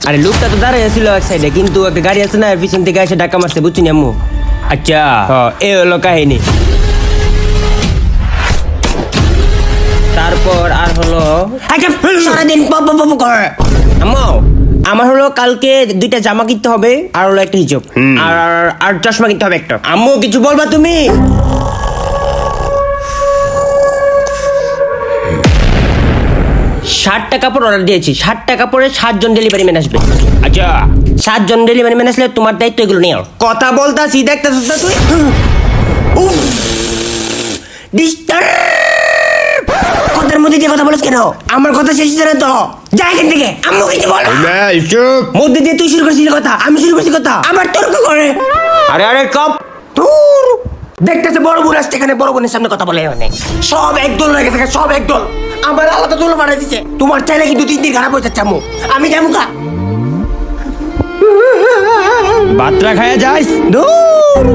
আরে লোকটা তো দাঁড়িয়ে ছিল এক সাইডে, কিন্তু একটা গাড়ি আছে না পিছন থেকে এসে ধাক্কা মারছে, বুঝছিনি আম্মু? আচ্ছা এই হলো কাহিনী। তারপর আর হলো সারাদিন আম্মু আমার হলো কালকে 2টা জামা কিনতে হবে, আর হলো একটা হিজব, আর আর চশমা কিনতে হবে একটা। আম্মু কিছু বলবা তুমি? 60টা কাপড় অর্ডার দিয়েছি, 60টা কাপড়ে 7 জন ডেলিভারি ম্যান আসবে। আচ্ছা 7 জন ডেলিভারি ম্যান আসলে তোমার দায়িত্ব এগুলো নিও। কথা বলতাছি দেখতেছিস না তুই? কথার মধ্যে দিয়ে কথা বলিস কেন? আমার কথা শেষ হচ্ছে না তো, যা এখান থেকে। আম্মু কিছু বল মধ্যে দিয়ে তুই শুরু করছিস কথা, আমি শুরু করছি কথা, আবার তর্ক করে। আরে আরে কপ তোর দেখতেছে বড় বোন আসছে এখানে, বড় বোনের সামনে কথা বলে মানে সব একদল হয়ে গেছে, সব একদল। আমার আলাদা দল বানাই দিচ্ছে। তোমার চাইলে কিন্তু 2-3 দিন খারাপ হয়ে যাচ্ছে আম্মু, আমি যাবো কা বাতরা খায়া যাইস দূর।